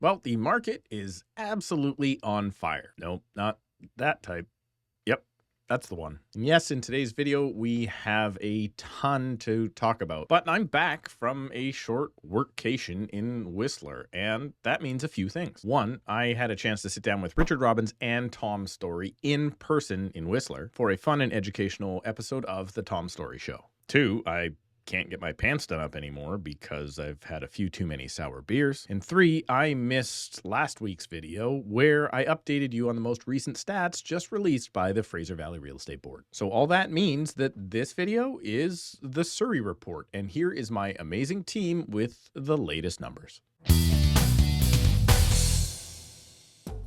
Well, the market is absolutely on fire. No, not that type. Yep, that's the one. And yes, in today's video, we have a ton to talk about. But I'm back from a short workcation in Whistler, and that means a few things. One, I had a chance to sit down with Richard Robbins and Tom Story in person in Whistler for a fun and educational episode of The Tom Story Show. Two, I can't get my pants done up anymore because I've had a few too many sour beers. And three, I missed last week's video where I updated you on the most recent stats just released by the Fraser Valley Real Estate Board. So all that means that this video is the Surrey Report, and here is my amazing team with the latest numbers.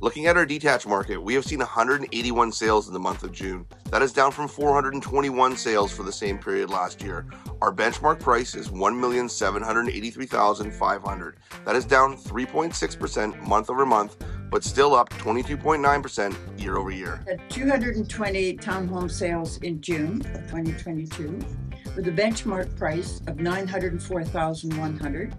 Looking at our detached market, we have seen 181 sales in the month of June. That is down from 421 sales for the same period last year. Our benchmark price is $1,783,500. That is down 3.6% month over month, but still up 22.9% year over year. At 228 townhome sales in June of 2022, with a benchmark price of $904,100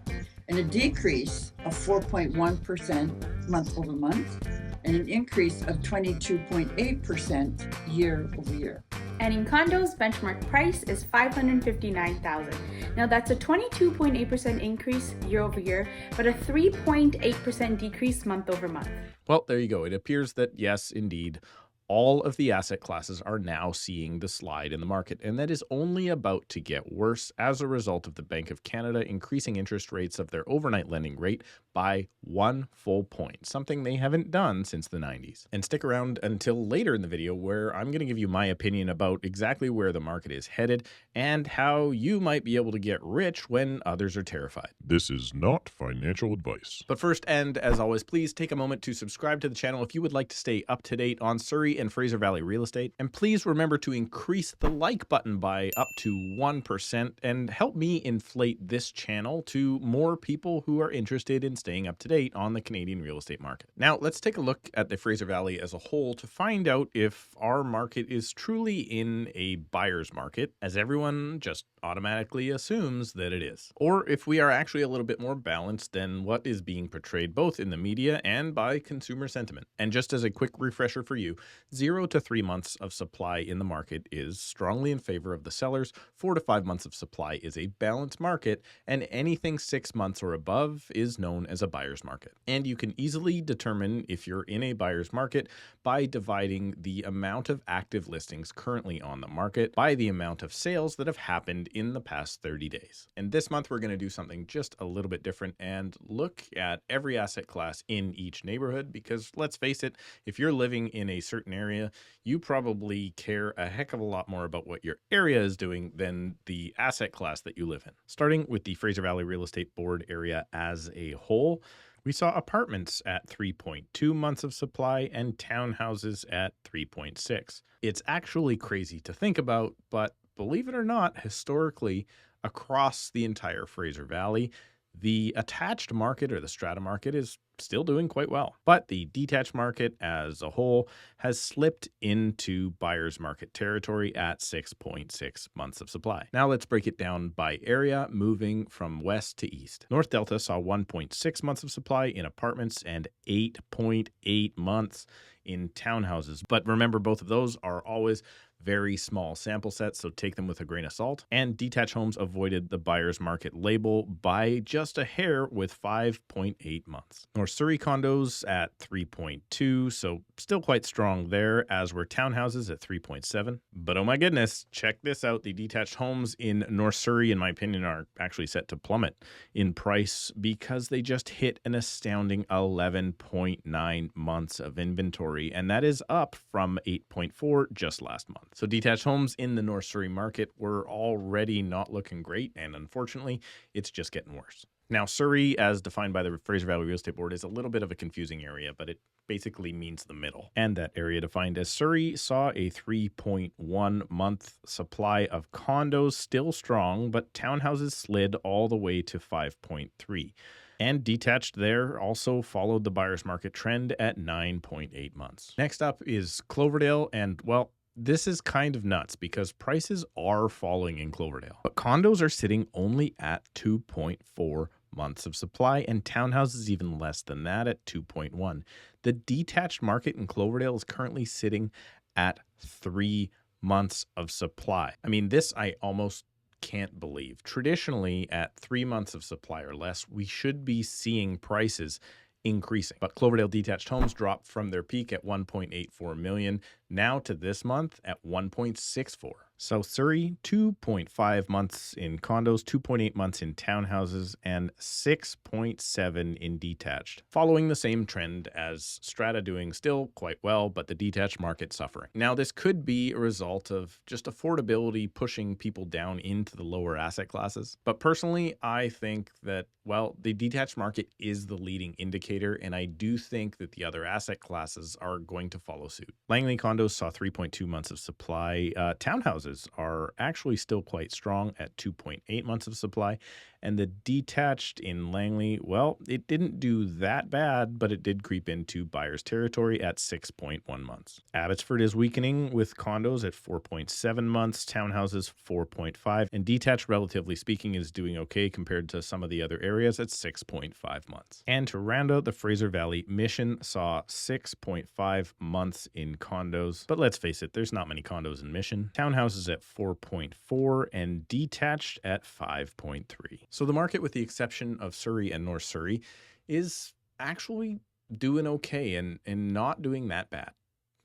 and a decrease of 4.1% month over month, and an increase of 22.8% year over year. And in condos, benchmark price is $559,000. Now that's a 22.8% increase year over year, but a 3.8% decrease month over month. Well, there you go. It appears that, yes, indeed, all of the asset classes are now seeing the slide in the market, and that is only about to get worse as a result of the Bank of Canada increasing interest rates of their overnight lending rate by 1 full point, something they haven't done since the 90s. And stick around until later in the video where I'm going to give you my opinion about exactly where the market is headed and how you might be able to get rich when others are terrified. This is not financial advice. But first, and as always, please take a moment to subscribe to the channel if you would like to stay up to date on Surrey and Fraser Valley real estate. And please remember to increase the like button by up to 1% and help me inflate this channel to more people who are interested in staying up to date on the Canadian real estate market. Now, let's take a look at the Fraser Valley as a whole to find out if our market is truly in a buyer's market, as everyone just automatically assumes that it is, or if we are actually a little bit more balanced than what is being portrayed both in the media and by consumer sentiment. And just as a quick refresher for you, 0 to 3 months of supply in the market is strongly in favor of the sellers, 4 to 5 months of supply is a balanced market, and anything 6 months or above is known as a buyer's market. And you can easily determine if you're in a buyer's market by dividing the amount of active listings currently on the market by the amount of sales that have happened in the past 30 days. And this month we're going to do something just a little bit different and look at every asset class in each neighborhood, because let's face it, if you're living in a certain area, you probably care a heck of a lot more about what your area is doing than the asset class that you live in. Starting with the Fraser Valley Real Estate Board area as a whole, we saw apartments at 3.2 months of supply and townhouses at 3.6. It's actually crazy to think about, but believe it or not, historically, across the entire Fraser Valley, the attached market or the strata market is still doing quite well. But the detached market as a whole has slipped into buyer's market territory at 6.6 months of supply. Now let's break it down by area, moving from west to east. North Delta saw 1.6 months of supply in apartments and 8.8 months in townhouses. But remember, both of those are always very small sample sets, so take them with a grain of salt. And detached homes avoided the buyer's market label by just a hair with 5.8 months. North Surrey condos at 3.2, so still quite strong there, as were townhouses at 3.7. But oh my goodness, check this out. The detached homes in North Surrey, in my opinion, are actually set to plummet in price because they just hit an astounding 11.9 months of inventory, and that is up from 8.4 just last month. So detached homes in the North Surrey market were already not looking great, and unfortunately, it's just getting worse. Now, Surrey, as defined by the Fraser Valley Real Estate Board, is a little bit of a confusing area, but it basically means the middle. And that area defined as Surrey saw a 3.1 month supply of condos, still strong, but townhouses slid all the way to 5.3. And detached there also followed the buyer's market trend at 9.8 months. Next up is Cloverdale, and well, this is kind of nuts because prices are falling in Cloverdale, but condos are sitting only at 2.4 months of supply, and townhouses even less than that at 2.1. The detached market in Cloverdale is currently sitting at 3 months of supply. I mean, this I almost can't believe. Traditionally, at 3 months of supply or less, we should be seeing prices increasing. But Cloverdale detached homes dropped from their peak at 1.84 million now to this month at 1.64. So Surrey, 2.5 months in condos, 2.8 months in townhouses, and 6.7 in detached. Following the same trend as strata doing still quite well, but the detached market suffering. Now, this could be a result of just affordability pushing people down into the lower asset classes. But personally, I think that, well, the detached market is the leading indicator, and I do think that the other asset classes are going to follow suit. Langley condos saw 3.2 months of supply. Townhouses are actually still quite strong at 2.8 months of supply. And the detached in Langley, well, it didn't do that bad, but it did creep into buyer's territory at 6.1 months. Abbotsford is weakening with condos at 4.7 months, townhouses 4.5, and detached, relatively speaking, is doing okay compared to some of the other areas at 6.5 months. And to round out the Fraser Valley, Mission saw 6.5 months in condos, but let's face it, there's not many condos in Mission. Townhouses at 4.4 and detached at 5.3. So the market, with the exception of Surrey and North Surrey, is actually doing okay and not doing that bad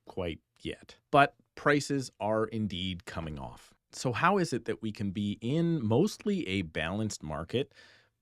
quite yet. But prices are indeed coming off. So how is it that we can be in mostly a balanced market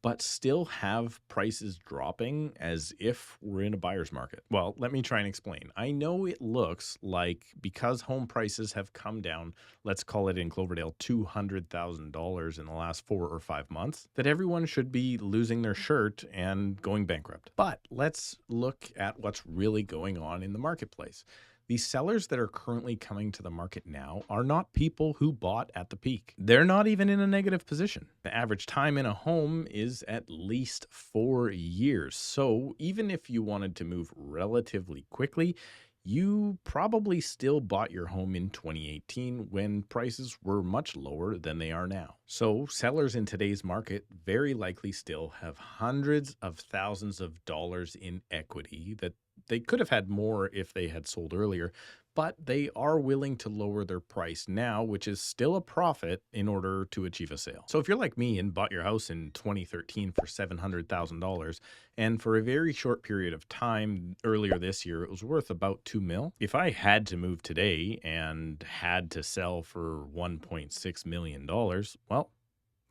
but still have prices dropping as if we're in a buyer's market? Well, let me try and explain. I know it looks like because home prices have come down, let's call it in Cloverdale, $200,000 in the last 4 or 5 months, that everyone should be losing their shirt and going bankrupt. But let's look at what's really going on in the marketplace. The sellers that are currently coming to the market now are not people who bought at the peak. They're not even in a negative position. The average time in a home is at least 4 years. So even if you wanted to move relatively quickly, you probably still bought your home in 2018 when prices were much lower than they are now. So sellers in today's market very likely still have hundreds of thousands of dollars in equity that they could have had more if they had sold earlier, but they are willing to lower their price now, which is still a profit, in order to achieve a sale. So if you're like me and bought your house in 2013 for $700,000, and for a very short period of time earlier this year, it was worth about $2 million. If I had to move today and had to sell for $1.6 million, well,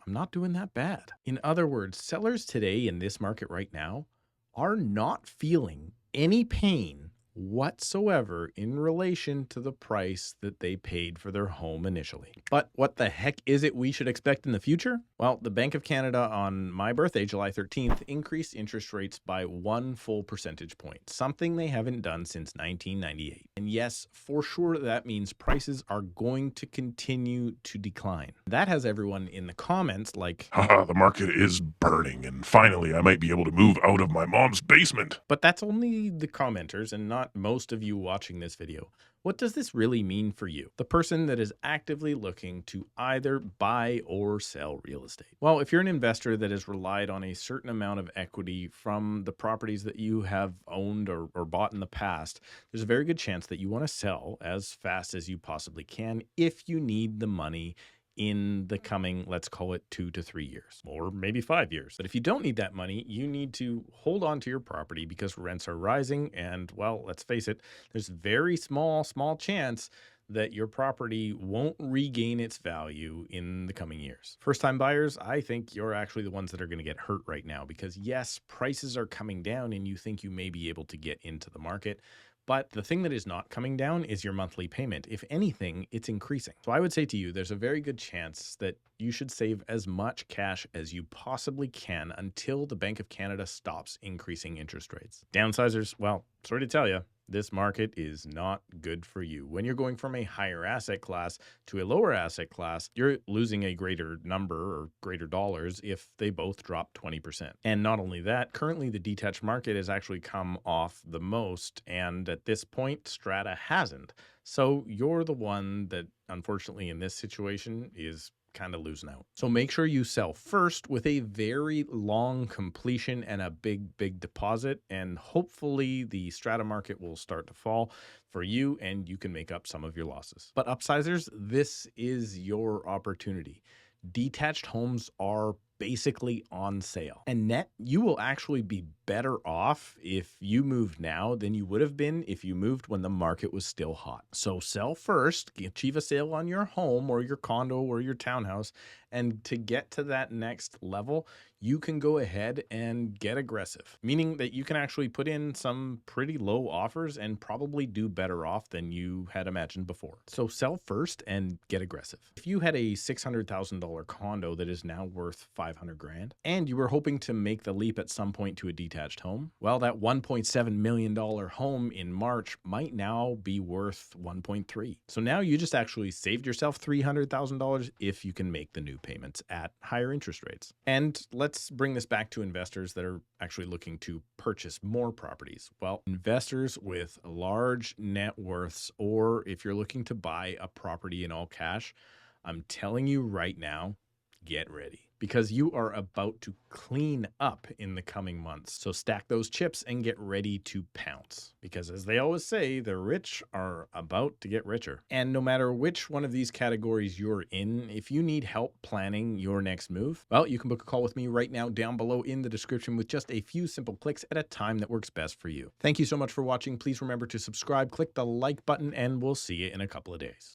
I'm not doing that bad. In other words, sellers today in this market right now are not feeling any pain whatsoever in relation to the price that they paid for their home initially. But what the heck is it we should expect in the future? Well, the Bank of Canada on my birthday, July 13th, increased interest rates by 1 full percentage point, something they haven't done since 1998. And yes, for sure, that means prices are going to continue to decline. That has everyone in the comments like, Haha, the market is burning, and finally I might be able to move out of my mom's basement. but that's only the commenters and not most of you watching this video. What does this really mean for you, the person that is actively looking to either buy or sell real estate? Well, if you're an investor that has relied on a certain amount of equity from the properties that you have owned or bought in the past, there's a very good chance that you want to sell as fast as you possibly can if you need the money in the coming, let's call it 2 to 3 years, or maybe 5 years. But if you don't need that money, you need to hold on to your property because rents are rising. And well, let's face it, there's very small chance that your property won't regain its value in the coming years. First-time buyers, I think you're actually the ones that are going to get hurt right now because yes, prices are coming down and you think you may be able to get into the market. But the thing that is not coming down is your monthly payment. If anything, it's increasing. So I would say to you, there's a very good chance that you should save as much cash as you possibly can until the Bank of Canada stops increasing interest rates. Downsizers, well, sorry to tell you, this market is not good for you. When you're going from a higher asset class to a lower asset class, you're losing a greater number or greater dollars if they both drop 20%. And not only that, currently the detached market has actually come off the most, and at this point, strata hasn't. So you're the one that, unfortunately, in this situation is kind of losing out. So make sure you sell first with a very long completion and a big deposit, and hopefully the strata market will start to fall for you and you can make up some of your losses. But upsizers, this is your opportunity. Detached homes are basically on sale. And net, you will actually be better off if you move now than you would have been if you moved when the market was still hot. So sell first, achieve a sale on your home or your condo or your townhouse, and to get to that next level, you can go ahead and get aggressive, meaning that you can actually put in some pretty low offers and probably do better off than you had imagined before. So sell first and get aggressive. If you had a $600,000 condo that is now worth $500,000 and you were hoping to make the leap at some point to a detached home, well, that $1.7 million home in March might now be worth 1.3. So now you just actually saved yourself $300,000 if you can make the new payments at higher interest rates. And let's bring this back to investors that are actually looking to purchase more properties. Well, investors with large net worths, or if you're looking to buy a property in all cash, I'm telling you right now, get ready, because you are about to clean up in the coming months. So stack those chips and get ready to pounce, because as they always say, the rich are about to get richer. And no matter which one of these categories you're in, if you need help planning your next move, well, you can book a call with me right now down below in the description with just a few simple clicks at a time that works best for you. Thank you so much for watching. Please remember to subscribe, click the like button, and we'll see you in a couple of days.